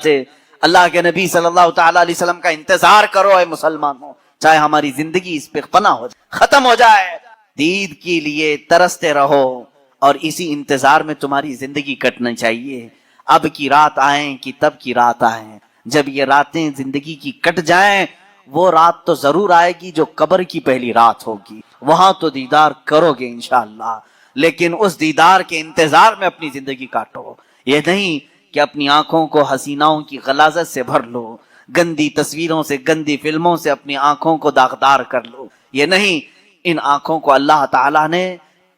جاتے. اللہ کے نبی صلی اللہ تعالی علیہ وسلم کا انتظار کرو اے مسلمانوں, چاہے ہماری زندگی اس پہ فنا ہو جائے, ختم ہو جائے, دید کے لیے ترستے رہو اور اسی انتظار میں تمہاری زندگی کٹنا چاہیے. اب کی رات آئیں کہ تب کی رات آئیں, جب یہ راتیں زندگی کی کٹ جائیں, وہ رات تو ضرور آئے گی جو قبر کی پہلی رات ہوگی, وہاں تو دیدار کرو گے انشاءاللہ, لیکن اس دیدار کے انتظار میں اپنی زندگی کاٹو. یہ نہیں کہ اپنی آنکھوں کو حسیناؤں کی غلاظت سے بھر لو, گندی تصویروں سے, گندی فلموں سے اپنی آنکھوں کو داغدار کر لو. یہ نہیں, ان آنکھوں کو اللہ تعالیٰ نے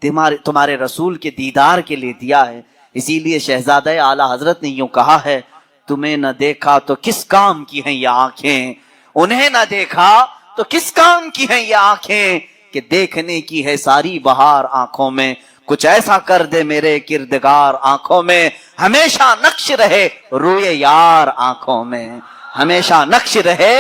تمہارے رسول کے دیدار کے لیے دیا ہے. اسی لیے شہزادہ اعلیٰ حضرت نے یوں کہا ہے, تمہیں نہ دیکھا تو کس کام کی ہیں یہ آنکھیں, انہیں نہ دیکھا تو کس کام کی ہیں یہ آنکھیں, کہ دیکھنے کی ہے ساری بہار آنکھوں میں, کچھ ایسا کر دے میرے کردگار آنکھوں میں, ہمیشہ نقش رہے روئے یار آنکھوں میں, ہمیشہ نقش رہے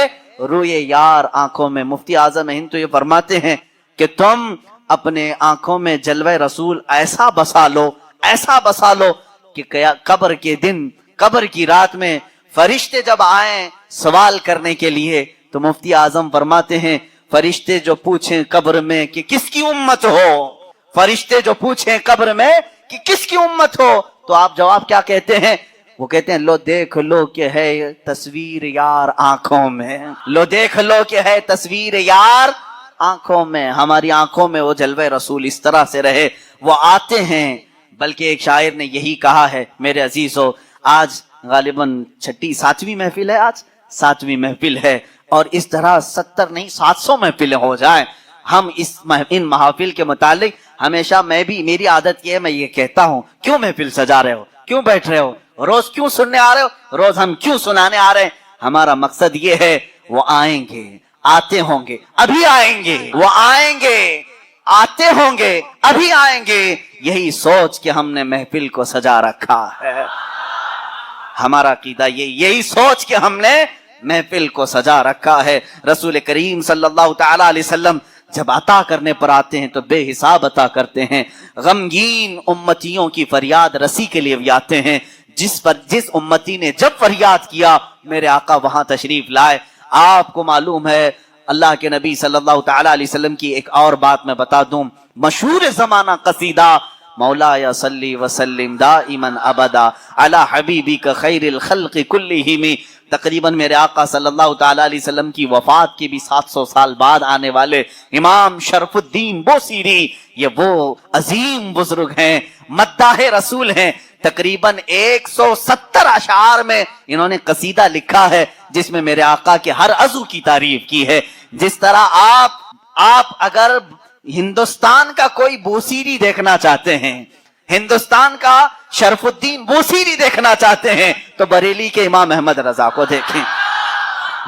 روئے یار آنکھوں میں. مفتی اعظم ہند تو یہ فرماتے ہیں کہ تم اپنے آنکھوں میں جلوہ رسول ایسا بسا لو, ایسا بسا لو کہ قبر کے دن, قبر کی رات میں فرشتے جب آئیں سوال کرنے کے لیے, تو مفتی اعظم فرماتے ہیں فرشتے جو پوچھیں قبر میں کہ کس کی امت ہو, فرشتے جو پوچھیں قبر میں کہ کس کی امت ہو, تو آپ جواب کیا کہتے ہیں؟ وہ کہتے ہیں لو دیکھ لو کہ ہے تصویر یار آنکھوں میں, لو دیکھ لو کہ ہے تصویر یار آنکھوں میں. ہماری آنکھوں میں وہ جلوہ رسول اس طرح سے رہے, وہ آتے ہیں. بلکہ ایک شاعر نے یہی کہا ہے میرے عزیزو, آج غالباً 7ویں محفل ہے, آج 7ویں محفل ہے, اور اس طرح 70 نہیں 700 محفلیں ہو جائیں. ہم ان محافل کے متعلق ہمیشہ, میری عادت یہ ہے, میں یہ کہتا ہوں کیوں محفل سجا رہے ہو, کیوں بیٹھ رہے ہو, روز کیوں سننے آ رہے ہو, روز ہم کیوں سنانے آ رہے ہیں؟ ہمارا مقصد یہ ہے وہ آئیں گے, آتے ہوں گے, ابھی آئیں گے, وہ آئیں گے, آتے ہوں گے, ابھی آئیں گے. یہی سوچ کے ہم نے محفل کو سجا رکھا ہے. ہمارا عقیدہ یہی سوچ کے ہم نے محفل کو سجا رکھا ہے. رسول کریم صلی اللہ تعالی علیہ وسلم جب عطا کرنے پر آتے ہیں تو بے حساب عطا کرتے ہیں. غمگین امتیوں کی فریاد رسی کے لیے بھی آتے ہیں. جس امتی نے جب فریاد کیا میرے آقا وہاں تشریف لائے. آپ کو معلوم ہے اللہ کے نبی صلی اللہ تعالی علیہ وسلم کی ایک اور بات میں بتا دوں, مشہور زمانہ قصیدہ مولا یا صلی وسلم دائما ابدا علی حبیبک خیر الخلق کلہم. تقریباً میرے آقا صلی اللہ تعالی علیہ وسلم کی وفات کے بھی 700 سال بعد آنے والے امام شرف الدین بوصیری, یہ وہ عظیم بزرگ ہیں, مداح رسول ہیں. تقریباً 170 اشعار میں انہوں نے قصیدہ لکھا ہے جس میں میرے آقا کے ہر عضو کی تعریف کی ہے. جس طرح آپ اگر ہندوستان کا کوئی بوصیری دیکھنا چاہتے ہیں, ہندوستان کا شرف الدین بوصیری دیکھنا چاہتے ہیں, تو بریلی کے امام احمد رضا کو دیکھیں,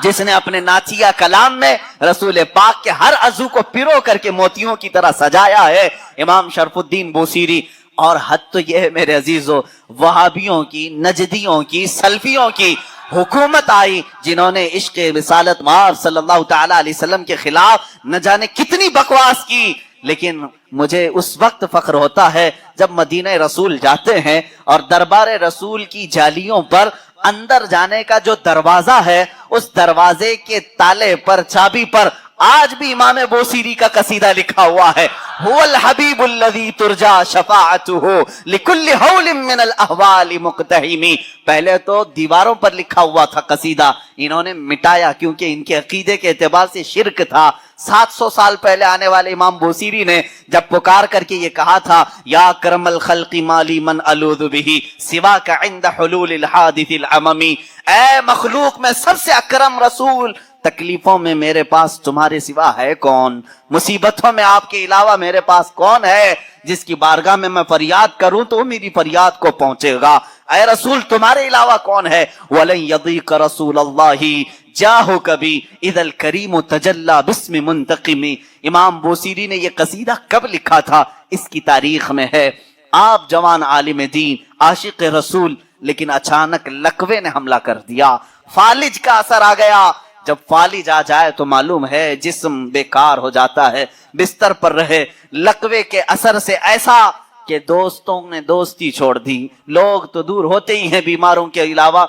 جس نے اپنے نعتیہ کلام میں رسول پاک کے ہر عضو کو پیرو کر کے موتیوں کی طرح سجایا ہے, امام شرف الدین بوصیری. اور حد تو یہ ہے میرے عزیزو, وہابیوں کی, نجدیوں کی, سلفیوں کی حکومت آئی جنہوں نے عشق رسالت مآب صلی اللہ تعالی علیہ وسلم کے خلاف نہ جانے کتنی بکواس کی. لیکن مجھے اس وقت فخر ہوتا ہے جب مدینہ رسول جاتے ہیں اور دربار رسول کی جالیوں پر اندر جانے کا جو دروازہ ہے, اس دروازے کے تالے پر, چابی پر آج بھی امام بوصیری کا قصیدہ لکھا ہوا ہے, هو الحبیب الذی ترجا شفاعته لکل حول من الاحوال مقتحمی. پہلے تو دیواروں پر لکھا ہوا تھا قصیدہ, انہوں نے مٹایا کیونکہ ان کے عقیدے کے اعتبار سے شرک تھا. 700 سال پہلے آنے والے امام بوصیری نے جب پکار کر کے یہ کہا تھا, یا کرم الخلق مالی من الوذ به سواک عند حلول الحادث العممی, اے مخلوق میں سب سے اکرم رسول, تکلیفوں میں میرے پاس تمہارے سوا ہے کون, مصیبتوں میں آپ کے علاوہ میرے پاس کون ہے جس کی بارگاہ میں میں فریاد کروں تو میری فریاد کو پہنچے گا. اے رسول تمہارے علاوہ کون ہے؟ وَلَن يَضِيقَ رَسُولَ اللَّهِ جاہو کبھی اِذَا الْكَرِيمُ تَجَلَّى بِاسْمِ مُنْتَقِمِ. امام بوصیری نے یہ قصیدہ کب لکھا تھا اس کی تاریخ میں ہے. آپ جوان عالم دین, عاشق رسول, لیکن اچانک لقوے نے حملہ کر دیا, فالج کا اثر آ گیا. جب فالج آ جائے تو معلوم ہے جسم بیکار ہو جاتا ہے, بستر پر رہے. لقوے کے اثر سے ایسا کہ دوستوں نے دوستی چھوڑ دی, لوگ تو دور ہوتے ہی ہیں بیماروں کے علاوہ,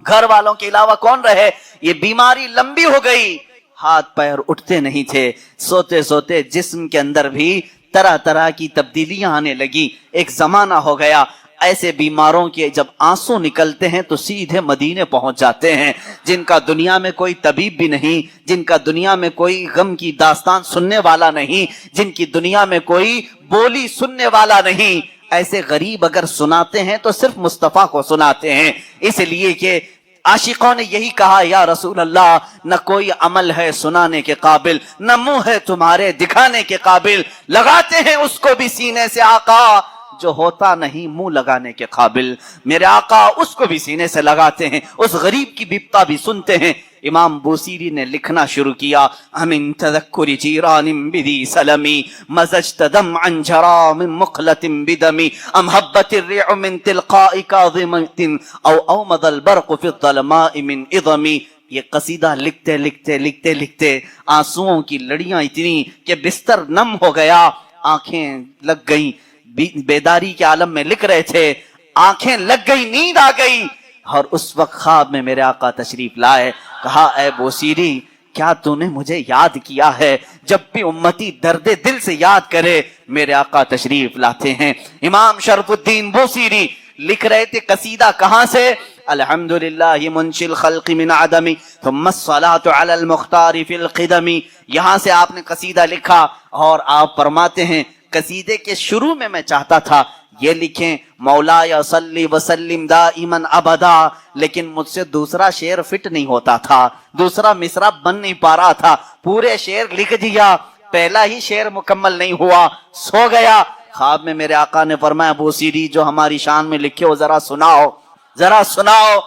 گھر والوں کے علاوہ کون رہے؟ یہ بیماری لمبی ہو گئی، ہاتھ پیر اٹھتے نہیں تھے، سوتے سوتے جسم کے اندر بھی طرح طرح کی تبدیلیاں آنے لگی، ایک زمانہ ہو گیا ایسے بیماروں کے جب آنسو نکلتے ہیں تو سیدھے مدینے پہنچ جاتے ہیں، جن کا دنیا میں کوئی طبیب بھی نہیں، جن کا دنیا میں کوئی غم کی داستان سننے والا نہیں، جن کی دنیا میں کوئی بولی سننے والا نہیں، ایسے غریب اگر سناتے ہیں تو صرف مصطفیٰ کو سناتے ہیں، اس لیے کہ عاشقوں نے یہی کہا یا رسول اللہ نہ کوئی عمل ہے سنانے کے قابل، نہ منہ ہے تمہارے دکھانے کے قابل، لگاتے ہیں اس کو بھی سینے سے آقا جو ہوتا نہیں منہ لگانے کے قابل، میرے آقا اس کو بھی سینے سے لگاتے ہیں، اس غریب کی بپتا بھی سنتے ہیں۔ امام بوصیری نے لکھنا شروع کیا، امن تذکر جیران بدی سلمی مزجت دمعا جرا من مقلة بدمی ام حبت الريع من تلقاء كاظمة او اومض البرق في الظلماء من اظمی۔ یہ قصیدہ لکھتے لکھتے لکھتے لکھتے آنسوؤں کی لڑیاں اتنی کہ بستر نم ہو گیا، آنکھیں لگ گئیں، بیداری کے عالم میں لکھ رہے تھے، آنکھیں لگ گئی، نیند آ گئی، اور اس وقت خواب میں میرے آقا تشریف لائے، کہا اے بوصیری کیا تو نے مجھے یاد کیا ہے؟ جب بھی امتی درد دل سے یاد کرے میرے آقا تشریف لاتے ہیں۔ امام شرف الدین بوصیری لکھ رہے تھے قصیدہ کہاں سے؟ الحمدللہ منشی الخلق من عدمی ثم الصلاة علی المختار فی القدم، یہاں سے آپ نے قصیدہ لکھا، اور آپ فرماتے ہیں قصیدے کے شروع میں چاہتا تھا یہ لکھیں مولا صلی وسلم دائما ابدا، لیکن مجھ سے دوسرا شعر فٹ نہیں ہوتا تھا، دوسرا مصرع بن نہیں پا رہا تھا، پورے شعر لکھ دیا، پہلا ہی شعر مکمل نہیں ہوا، سو گیا۔ خواب میں میرے آقا نے فرمایا بوصیری جو ہماری شان میں لکھے ہو ذرا سناؤ، ذرا سناؤ۔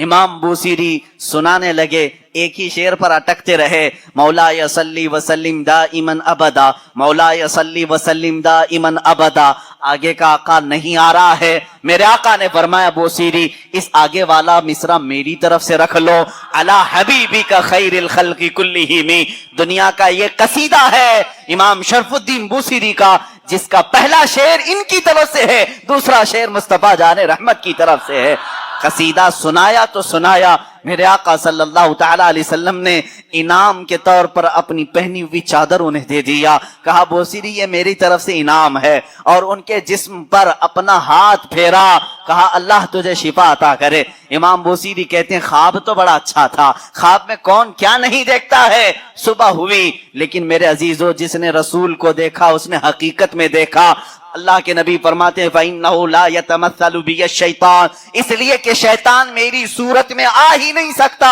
امام بوصیری سنانے لگے، ایک ہی شعر پر اٹکتے رہے، مولا صلی وسلم دائما ابدا، مولا صلی وسلم دائما ابدا، آگے کا آقا نہیں آ رہا ہے۔ میرے آقا نے فرمایا بوصیری اس آگے والا مصرع میری طرف سے رکھ لو، علی حبیبک خیر الخلق کلہم، دنیا کا یہ قصیدہ ہے امام شرف الدین بوصیری کا، جس کا پہلا شعر ان کی طرف سے ہے، دوسرا شعر مصطفیٰ جان رحمت کی طرف سے ہے۔ قصیدہ سنایا تو سنایا، میرے آقا صلی اللہ تعالی علیہ وسلم نے انعام کے طور پر اپنی پہنی ہوئی چادر انہیں دے دیا، کہا بوصیری یہ میری طرف سے انعام ہے، اور ان کے جسم پر اپنا ہاتھ پھیرا، کہا اللہ تجھے شفا عطا کرے۔ امام بوصیری کہتے ہیں خواب تو بڑا اچھا تھا، خواب میں کون کیا نہیں دیکھتا ہے۔ صبح ہوئی، لیکن میرے عزیزو جس نے رسول کو دیکھا اس نے حقیقت میں دیکھا۔ اللہ کے نبی فرماتے ہیں فَإِنَّهُ لَا يَتَمَثَّلُ بِيَ الشَّيْطَانِ، اس لیے کہ شیطان میری صورت میں آ ہی نہیں سکتا۔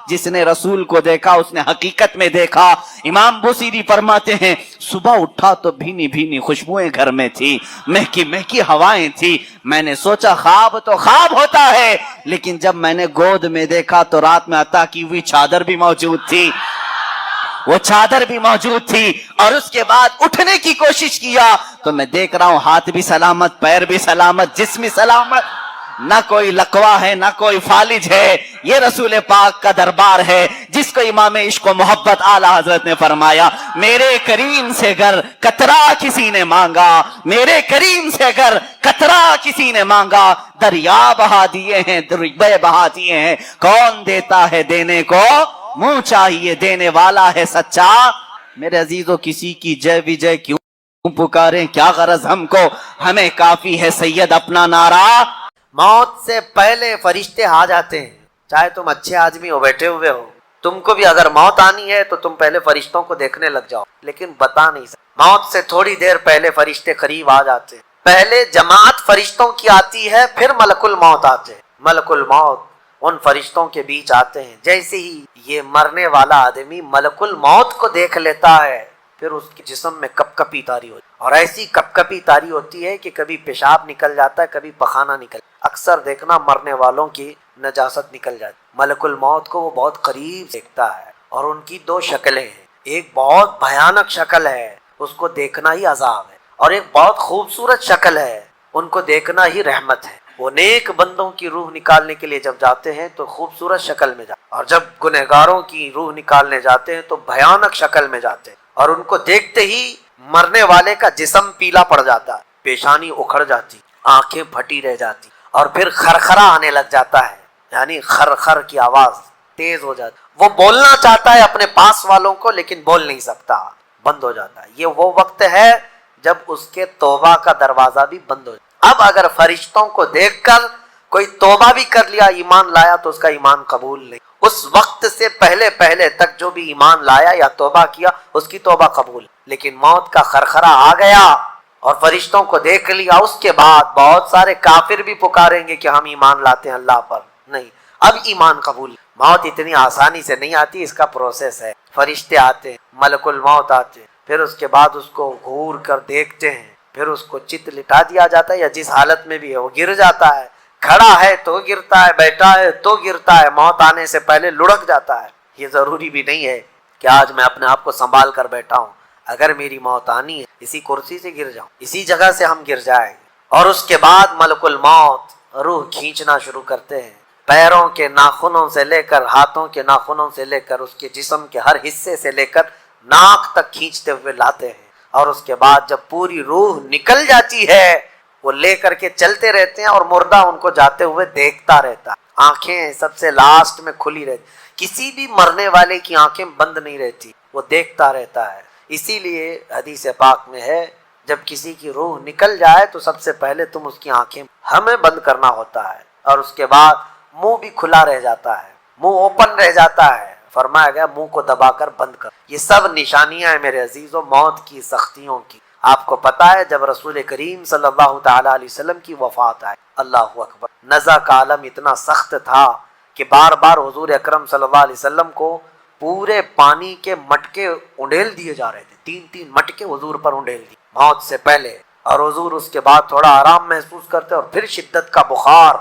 جس نے رسول کو دیکھا اس نے حقیقت میں دیکھا۔ امام بوصیری فرماتے ہیں صبح اٹھا تو بھینی بھینی خوشبوئیں گھر میں تھی، مہکی مہکی ہوائیں تھی، میں نے سوچا خواب تو خواب ہوتا ہے، لیکن جب میں نے گود میں دیکھا تو رات میں عطا کی ہوئی چادر بھی موجود تھی، وہ چادر بھی موجود تھی، اور اس کے بعد اٹھنے کی کوشش کیا تو میں دیکھ رہا ہوں ہاتھ بھی سلامت، پیر بھی سلامت، جسم بھی سلامت، نہ کوئی لقوہ ہے نہ کوئی فالج ہے، یہ رسول پاک کا دربار ہے جس کو امام عشق و محبت اعلیٰ حضرت نے فرمایا میرے کریم سے گر قطرہ کسی نے مانگا، میرے کریم سے گر قطرہ کسی نے مانگا، دریا بہا دیے ہیں دریا بہا دیے ہیں، کون دیتا ہے دینے کو منہ چاہیے دینے والا ہے سچا۔ میرے عزیزو کسی کی جے وجے کیوں پکاریں، کیا غرض ہم کو، ہمیں کافی ہے سید اپنا نعرہ۔ موت سے پہلے فرشتے آ جاتے ہیں، چاہے تم اچھے آدمی ہو بیٹھے ہوئے ہو، تم کو بھی اگر موت آنی ہے تو تم پہلے فرشتوں کو دیکھنے لگ جاؤ، لیکن بتا نہیں سکتے۔ موت سے تھوڑی دیر پہلے فرشتے قریب آ جاتے ہیں، پہلے جماعت فرشتوں کی آتی ہے، پھر ملک الموت آتے ہیں۔ ملک الموت ان فرشتوں کے بیچ آتے ہیں، جیسے ہی یہ مرنے والا آدمی ملک الموت کو دیکھ لیتا ہے پھر اس کے جسم میں کپ کپی تاری ہوتی ہے، اور ایسی کپ کپی تاری ہوتی ہے کہ کبھی پیشاب نکل جاتا ہے، کبھی پخانہ نکل جاتا ہے۔ اکثر دیکھنا مرنے والوں کی نجاست نکل جاتی ہے۔ ملک الموت کو وہ بہت قریب دیکھتا ہے، اور ان کی دو شکلیں ہیں، ایک بہت بھیانک شکل ہے اس کو دیکھنا ہی عذاب ہے، اور ایک بہت خوبصورت شکل ہے ان کو دیکھنا ہی رحمت ہے۔ وہ نیک بندوں کی روح نکالنے کے لیے جب جاتے ہیں تو خوبصورت شکل میں جاتے ہیں، اور جب گنہگاروں کی روح نکالنے جاتے ہیں تو بھیانک شکل میں جاتے ہیں، اور ان کو دیکھتے ہی مرنے والے کا جسم پیلا پڑ جاتا ہے، پیشانی اکھڑ جاتی، آنکھیں پھٹی رہ جاتی، اور پھر خرخرا آنے لگ جاتا ہے، یعنی خر خر کی آواز تیز ہو جاتی. وہ بولنا چاہتا ہے اپنے پاس والوں کو لیکن بول نہیں سکتا, بند ہو جاتا ہے. یہ وہ وقت ہے جب اس کے توبہ کا دروازہ بھی بند ہو جاتا. اب اگر فرشتوں کو دیکھ کر کوئی توبہ بھی کر لیا, ایمان لایا, تو اس کا ایمان قبول نہیں. اس وقت سے پہلے تک جو بھی ایمان لایا یا توبہ کیا اس کی توبہ قبول. لیکن موت کا خرخرہ آ گیا اور فرشتوں کو دیکھ لیا, اس کے بعد بہت سارے کافر بھی پکاریں گے کہ ہم ایمان لاتے ہیں اللہ پر. نہیں, اب ایمان قبول. موت اتنی آسانی سے نہیں آتی, اس کا پروسیس ہے. فرشتے آتے ہیں, ملک الموت آتے ہیں, پھر اس کے بعد اس کو گھور کر دیکھتے ہیں, پھر اس کو چت لٹا دیا جاتا ہے, یا جس حالت میں بھی ہے وہ گر جاتا ہے. کھڑا ہے تو گرتا ہے, بیٹھا ہے تو گرتا ہے, موت آنے سے پہلے لڑک جاتا ہے. یہ ضروری بھی نہیں ہے کہ آج میں اپنے آپ کو سنبھال کر بیٹھا ہوں, اگر میری موت آنی ہے اسی کرسی سے گر جاؤں, اسی جگہ سے ہم گر جائیں. اور اس کے بعد ملک الموت روح کھینچنا شروع کرتے ہیں, پیروں کے ناخنوں سے لے کر, ہاتھوں کے ناخنوں سے لے کر, اس کے جسم کے ہر حصے سے لے کر ناک تک کھینچتے ہوئے لاتے ہیں. اور اس کے بعد جب پوری روح نکل جاتی ہے, وہ لے کر کے چلتے رہتے ہیں اور مردہ ان کو جاتے ہوئے دیکھتا رہتا ہے. آنکھیں سب سے لاسٹ میں کھلی رہتی, کسی بھی مرنے والے کی آنکھیں بند نہیں رہتی, وہ دیکھتا رہتا ہے. اسی لیے حدیث پاک میں ہے, جب کسی کی روح نکل جائے تو سب سے پہلے تم اس کی آنکھیں ہمیں بند کرنا ہوتا ہے, اور اس کے بعد منہ بھی کھلا رہ جاتا ہے, منہ اوپن رہ جاتا ہے. فرمایا گیا منہ کو دبا کر بند کر. یہ سب نشانیاں ہیں میرے عزیزوں موت کی سختیوں کی. آپ کو پتا ہے جب رسول کریم صلی اللہ تعالی علیہ وسلم کی وفات آئی, اللہ اکبر, نزع کا عالم اتنا سخت تھا کہ بار بار حضور اکرم صلی اللہ علیہ وسلم کو پورے پانی کے مٹکے انڈیل دیے جا رہے تھے. 3 مٹکے حضور پر انڈیل دیے موت سے پہلے, اور حضور اس کے بعد تھوڑا آرام محسوس کرتے, اور پھر شدت کا بخار.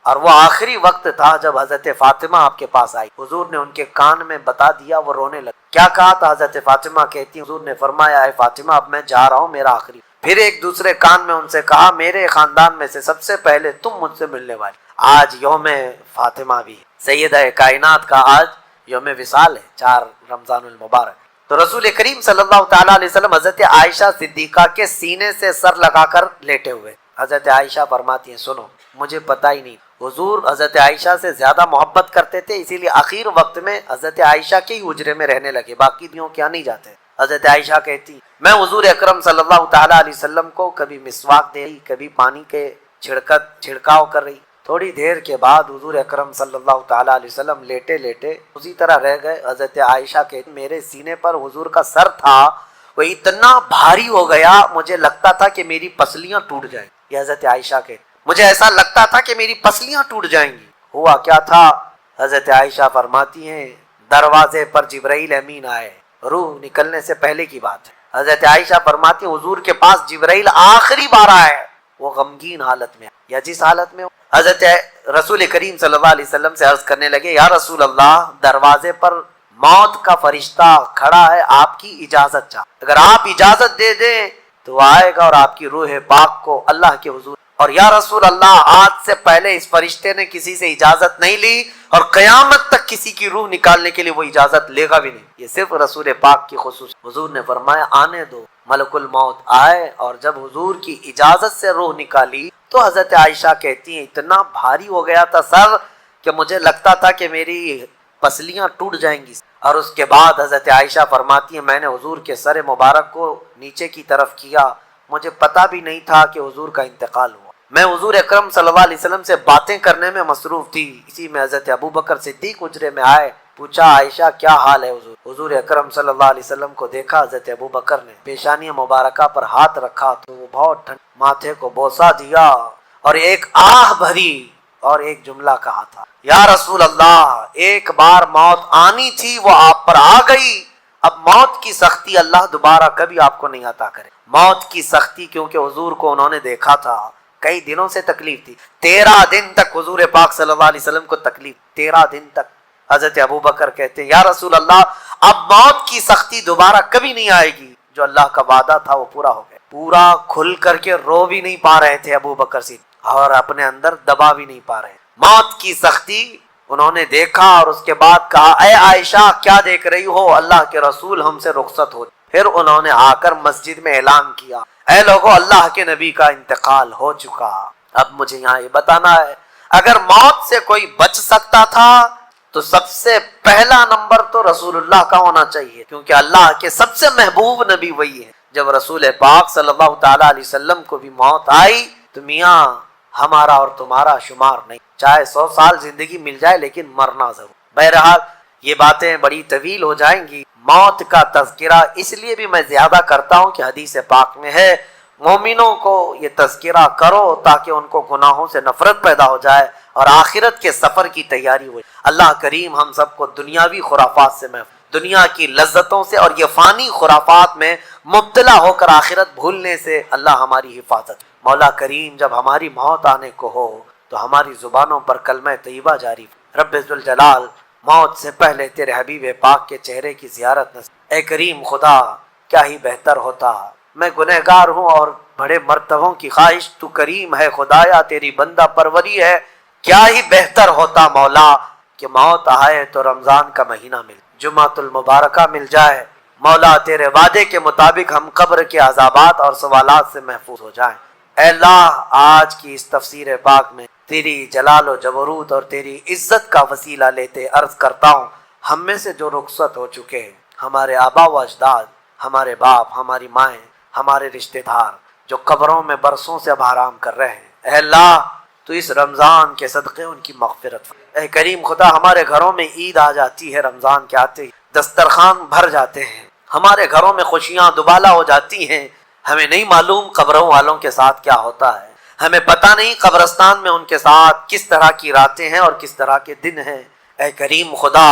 اور وہ آخری وقت تھا جب حضرت فاطمہ آپ کے پاس آئی, حضور نے ان کے کان میں بتا دیا, وہ رونے لگے. کیا کہا تھا حضرت فاطمہ کہتی, حضور نے فرمایا, اے فاطمہ اب میں جا رہا ہوں, میرا آخری. پھر ایک دوسرے کان میں ان سے کہا, میرے خاندان میں سے سب سے پہلے تم مجھ سے ملنے والی. آج یوم فاطمہ بھی ہے, سیدہ کائنات کا آج یوم وصال ہے, 4 رمضان المبارک. تو رسول کریم صلی اللہ تعالیٰ علیہ وسلم حضرت عائشہ صدیقہ کے سینے سے سر لگا کر لیٹے ہوئے. حضرت عائشہ فرماتی ہیں, سنو مجھے پتہ ہی نہیں. حضور حضرت عائشہ سے زیادہ محبت کرتے تھے, اسی لیے آخر وقت میں حضرت عائشہ کے ہی حجرے میں رہنے لگے, باقی دیوں کیا نہیں جاتے. حضرت عائشہ کہتی, میں حضور اکرم صلی اللہ تعالیٰ علیہ وسلم کو کبھی مسواک دے رہی, کبھی پانی کے چھڑکاؤ کر رہی. تھوڑی دیر کے بعد حضور اکرم صلی اللہ تعالیٰ علیہ وسلم لیٹے لیٹے اسی طرح رہ گئے. حضرت عائشہ کہتی, میرے سینے پر حضور کا سر تھا, وہ اتنا بھاری ہو گیا مجھے لگتا تھا کہ میری پسلیاں ٹوٹ جائیں. یہ حضرت عائشہ کہتی, مجھے ایسا لگتا تھا کہ میری پسلیاں ٹوٹ جائیں گی. ہوا کیا تھا؟ حضرت عائشہ فرماتی ہیں, دروازے پر جبرائیل امین آئے, روح نکلنے سے پہلے کی بات ہے. حضرت عائشہ فرماتی ہیں, حضور کے پاس جبرائیل آخری بار آئے, وہ غمگین حالت میں, یا جس حالت میں حضرت رسول کریم صلی اللہ علیہ وسلم سے عرض کرنے لگے, یا رسول اللہ, دروازے پر موت کا فرشتہ کھڑا ہے, آپ کی اجازت چاہ, اگر آپ اجازت دے دیں تو آئے گا اور آپ کی روح پاک کو اللہ کے حضور. اور یا رسول اللہ, آج سے پہلے اس فرشتے نے کسی سے اجازت نہیں لی, اور قیامت تک کسی کی روح نکالنے کے لیے وہ اجازت لے گا بھی نہیں. یہ صرف رسول پاک کی خصوص. حضور نے فرمایا, آنے دو. ملک الموت آئے, اور جب حضور کی اجازت سے روح نکالی تو حضرت عائشہ کہتی ہیں, اتنا بھاری ہو گیا تھا سر کہ مجھے لگتا تھا کہ میری پسلیاں ٹوٹ جائیں گی. اور اس کے بعد حضرت عائشہ فرماتی ہیں, میں نے حضور کے سر مبارک کو نیچے کی طرف کیا, مجھے پتا بھی نہیں تھا کہ حضور کا انتقال ہوا. میں حضور اکرم صلی اللہ علیہ وسلم سے باتیں کرنے میں مصروف تھی. اسی میں حضرت ابو بکر صدیق حجرے میں آئے, پوچھا, عائشہ کیا حال ہے حضور؟ حضور اکرم صلی اللہ علیہ وسلم کو دیکھا. حضرت ابو بکر نے پیشانی مبارکہ پر ہاتھ رکھا تو وہ بہت ٹھنڈ, ماتھے کو بوسہ دیا اور ایک آہ بھری اور ایک جملہ کہا تھا, یا رسول اللہ, ایک بار موت آنی تھی وہ آپ پر آ گئی, اب موت کی سختی اللہ دوبارہ کبھی آپ کو نہیں عطا کرے. موت کی سختی, کیونکہ حضور کو انہوں نے دیکھا تھا, کئی دنوں سے تکلیف تھی, 13 دن تک حضور پاک صلی اللہ علیہ وسلم کو تکلیف, 13 دن تک. حضرت ابو بکر کہتے, یا رسول اللہ, اب موت کی سختی دوبارہ کبھی نہیں آئے گی, جو اللہ کا وعدہ تھا وہ پورا ہو گیا. پورا کھل کر کے رو بھی نہیں پا رہے تھے ابو بکر سے, اور اپنے اندر دبا بھی نہیں پا رہے. موت کی سختی انہوں نے دیکھا, اور اس کے بعد کہا, اے عائشہ کیا دیکھ رہی ہو, اللہ کے رسول ہم سے رخصت ہو. پھر انہوں نے آ کر مسجد میں اعلان کیا, اے لوگو, اللہ کے نبی کا انتقال ہو چکا. اب مجھے یہاں یہ بتانا ہے, اگر موت سے کوئی بچ سکتا تھا تو سب سے پہلا نمبر تو رسول اللہ کا ہونا چاہیے، کیونکہ اللہ کے سب سے محبوب نبی وہی ہے۔ جب رسول پاک صلی اللہ تعالی علیہ وسلم کو بھی موت آئی تو میاں ہمارا اور تمہارا شمار نہیں، چاہے 100 سال زندگی مل جائے لیکن مرنا ضرور۔ بہرحال یہ باتیں بڑی طویل ہو جائیں گی، موت کا تذکرہ اس لیے بھی میں زیادہ کرتا ہوں کہ حدیث پاک میں ہے مومنوں کو یہ تذکرہ کرو تاکہ ان کو گناہوں سے نفرت پیدا ہو جائے اور آخرت کے سفر کی تیاری ہو۔ اللہ کریم ہم سب کو دنیاوی خرافات سے محفوظ، دنیا کی لذتوں سے اور یہ فانی خرافات میں مبتلا ہو کر آخرت بھولنے سے اللہ ہماری حفاظت۔ مولا کریم جب ہماری موت آنے کو ہو تو ہماری زبانوں پر کلمہ طیبہ جاری۔ رب ذوالجلال موت سے پہلے تیرے حبیب پاک کے چہرے کی زیارت نصیب۔ اے کریم خدا کیا ہی بہتر ہوتا، میں گنہگار ہوں اور بڑے مرتبوں کی خواہش، تو کریم ہے خدایا تیری بندہ پروری ہے، کیا ہی بہتر ہوتا مولا کہ موت آئے تو رمضان کا مہینہ مل، جمعۃ المبارکہ مل جائے، مولا تیرے وعدے کے مطابق ہم قبر کے عذابات اور سوالات سے محفوظ ہو جائیں۔ اے اللہ آج کی اس تفسیر پاک میں تیری جلال و جبروت اور تیری عزت کا وسیلہ لیتے عرض کرتا ہوں، ہم میں سے جو رخصت ہو چکے ہیں، ہمارے آبا و اجداد، ہمارے باپ، ہماری مائیں، ہمارے رشتہ دار جو قبروں میں برسوں سے اب آرام کر رہے ہیں، اے اللہ تو اس رمضان کے صدقے ان کی مغفرت فرما۔ اے کریم خدا ہمارے گھروں میں عید آ جاتی ہے، رمضان کے آتے ہی دسترخوان بھر جاتے ہیں، ہمارے گھروں میں خوشیاں دوبالا ہو جاتی ہیں، ہمیں نہیں معلوم قبروں والوں کے ساتھ کیا ہوتا ہے، ہمیں پتہ نہیں قبرستان میں ان کے ساتھ کس طرح کی راتیں ہیں اور کس طرح کے دن ہیں۔ اے کریم خدا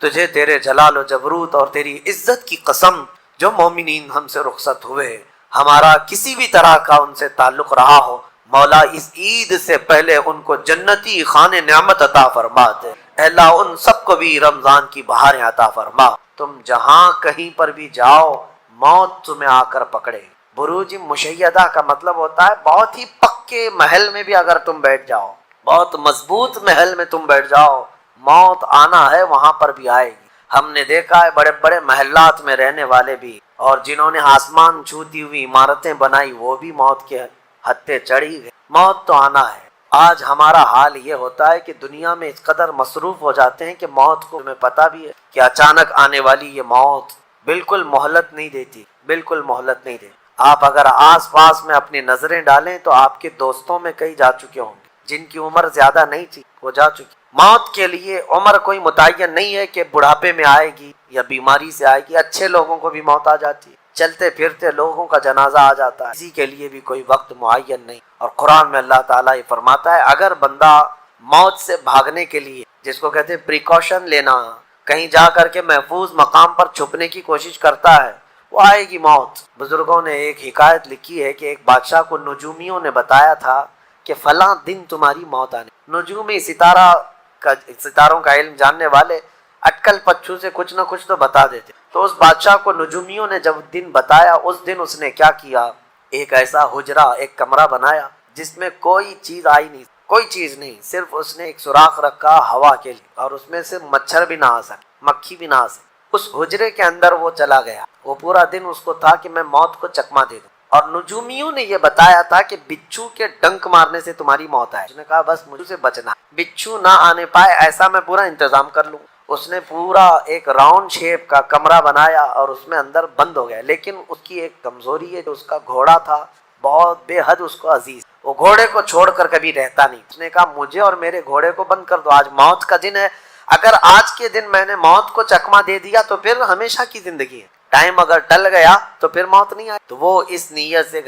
تجھے تیرے جلال و جبروت اور تیری عزت کی قسم، جو مومنین ہم سے رخصت ہوئے ہمارا کسی بھی طرح کا ان سے تعلق رہا ہو، مولا اس عید سے پہلے ان کو جنتی خان نعمت عطا فرما دے۔ اے اللہ ان سب کو بھی رمضان کی بہاریں عطا فرما۔ تم جہاں کہیں پر بھی جاؤ موت تمہیں آ کر پکڑے۔ بروج مشیدہ کا مطلب ہوتا ہے بہت ہی پکے محل میں بھی اگر تم بیٹھ جاؤ، بہت مضبوط محل میں تم بیٹھ جاؤ، موت آنا ہے وہاں پر بھی آئے گی۔ ہم نے دیکھا ہے بڑے بڑے محلات میں رہنے والے بھی اور جنہوں نے آسمان چھوتی ہوئی عمارتیں بنائی وہ بھی موت کے ہتھے چڑھی گئے۔ موت تو آنا ہے۔ آج ہمارا حال یہ ہوتا ہے کہ دنیا میں اس قدر مصروف ہو جاتے ہیں کہ موت کو ہمیں پتہ بھی ہے کہ اچانک آنے والی یہ موت بالکل مہلت نہیں دیتی، بالکل مہلت نہیں دیتی۔ آپ اگر آس پاس میں اپنی نظریں ڈالیں تو آپ کے دوستوں میں کئی جا چکے ہوں گے، جن کی عمر زیادہ نہیں تھی وہ جا چکی۔ موت کے لیے عمر کوئی متعین نہیں ہے کہ بڑھاپے میں آئے گی یا بیماری سے آئے گی، اچھے لوگوں کو بھی موت آ جاتی ہے، چلتے پھرتے لوگوں کا جنازہ آ جاتا ہے، کسی کے لیے بھی کوئی وقت معین نہیں۔ اور قرآن میں اللہ تعالیٰ یہ فرماتا ہے اگر بندہ موت سے بھاگنے کے لیے، جس کو کہتے ہیں پریکاشن لینا، کہیں جا کر کے محفوظ مقام پر چھپنے کی کوشش کرتا ہے، وہ آئے گی موت۔ بزرگوں نے ایک حکایت لکھی ہے کہ ایک بادشاہ کو نجومیوں نے بتایا تھا کہ فلاں دن تمہاری موت آنے۔ نجومی ستاروں کا علم جاننے والے اٹکل پچھو سے کچھ نہ کچھ تو بتا دیتے۔ تو اس بادشاہ کو نجومیوں نے جب دن بتایا، اس دن اس نے کیا کیا، ایک ایسا حجرہ، ایک کمرہ بنایا جس میں کوئی چیز آئی نہیں، کوئی چیز نہیں، صرف اس نے ایک سوراخ رکھا ہوا کے لیے، اور اس میں سے مچھر بھی نہ آ سکے، مکھی بھی نہ آ سکے۔ اس حجرے کے اندر وہ چلا گیا، وہ پورا دن اس کو تھا کہ میں موت کو چکما دے دوں۔ اور نجومیوں نے یہ بتایا تھا کہ بچھو کے ڈنک مارنے سے تمہاری موت آئے۔ اس نے کہا بس مجھ سے بچنا، بچھو نہ آنے پائے ایسا میں پورا انتظام کر لوں۔ اس نے پورا ایک راؤنڈ شیپ کا کمرہ بنایا اور اس میں اندر بند ہو گیا، لیکن اس کی ایک کمزوری ہے، جو اس کا گھوڑا تھا بہت بے حد اس کو عزیز، وہ گھوڑے کو چھوڑ کر کبھی رہتا نہیں۔ اس نے کہا مجھے اور میرے گھوڑے کو بند کر دو، آج موت کا دن ہے، اگر آج کے دن میں نے موت کو چکما دے دیا تو پھر ہمیشہ کی زندگی ہے، ٹائم اگر ٹل گیا تو پھر موت نہیں آئی۔ تو وہ اس نیت سے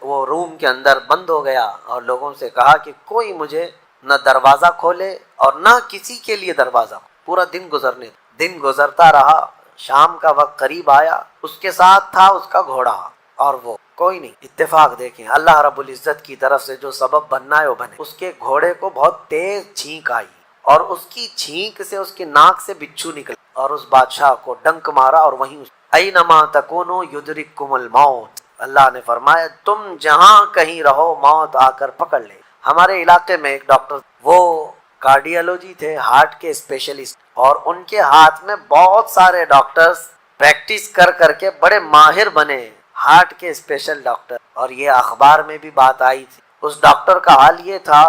وہ روم کے اندر بند ہو گیا اور لوگوں سے کہا کہ کوئی مجھے نہ دروازہ کھولے اور نہ کسی کے لیے دروازہ، پورا دن گزرنے۔ دن گزرتا رہا، شام کا وقت قریب آیا، اس کے ساتھ تھا اس کا گھوڑا اور وہ کوئی نہیں۔ اتفاق دیکھیں اللہ رب العزت کی طرف سے جو سبب بننا ہے وہ بنے۔ اس کے گھوڑے کو بہت تیز چھینک آئی اور اس کی چھینک سے اس کی ناک سے بچھو نکلا اور اس بادشاہ کو ڈنک مارا اور وہیں اینما تکونوا یدرککم الموت۔ اللہ نے فرمایا تم جہاں کہیں رہو موت آ کر پکڑ لے۔ ہمارے علاقے میں ایک ڈاکٹر، وہ کارڈیالوجی تھے، ہارٹ کے اسپیشلسٹ، اور ان کے ہاتھ میں بہت سارے ڈاکٹرز پریکٹس کر کر کے بڑے ماہر بنے، ہارٹ کے اسپیشل ڈاکٹر۔ اور یہ اخبار میں بھی بات آئی تھی۔ اس ڈاکٹر کا حال یہ تھا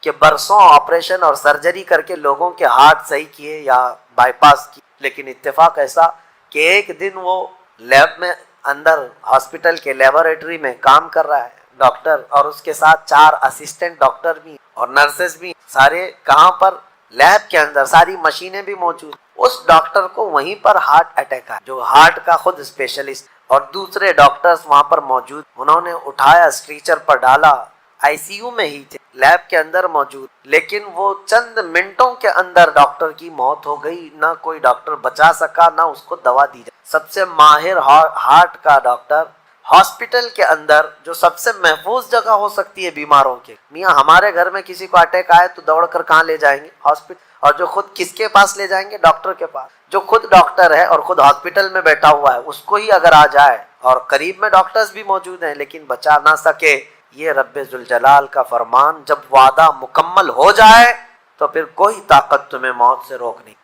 کہ برسوں آپریشن اور سرجری کر کے لوگوں کے ہارٹ صحیح کیے یا بائی پاس کیے، لیکن اتفاق ایسا کہ ایک دن وہ لیب میں اندر ہاسپٹل کے لیبوریٹری میں کام کر رہا ہے ڈاکٹر، اور اس کے ساتھ 4 اسسٹنٹ ڈاکٹر بھی اور نرسز بھی، سارے کہاں پر؟ لیب کے اندر، ساری مشینیں بھی موجود۔ اس ڈاکٹر کو وہیں پر ہارٹ اٹیک آیا، جو ہارٹ کا خود اسپیشلسٹ، اور دوسرے ڈاکٹرز وہاں پر موجود، انہوں نے اٹھایا، اسٹریچر پر ڈالا، آئی سی یو میں ہی تھے، لیب کے اندر موجود، لیکن وہ چند منٹوں کے اندر ڈاکٹر کی موت ہو گئی، نہ کوئی ڈاکٹر بچا سکا، نہ اس کو دوا دی جائے۔ سب سے ماہر ہارٹ کا ڈاکٹر ہاسپٹل کے اندر، جو سب سے محفوظ جگہ ہو سکتی ہے بیماروں کے، میاں ہمارے گھر میں کسی کو اٹیک آئے تو دوڑ کر کہاں لے جائیں گے؟ ہاسپٹل، اور جو خود کس کے پاس لے جائیں گے؟ ڈاکٹر کے پاس۔ جو خود ڈاکٹر ہے اور خود ہاسپٹل میں بیٹھا ہوا ہے، اس کو ہی اگر آ جائے، اور قریب میں ڈاکٹرز بھی موجود ہیں لیکن بچا نہ سکے، یہ رب ذوالجلال کا فرمان، جب وعدہ مکمل ہو جائے تو پھر کوئی طاقت تمہیں موت سے روک نہیں۔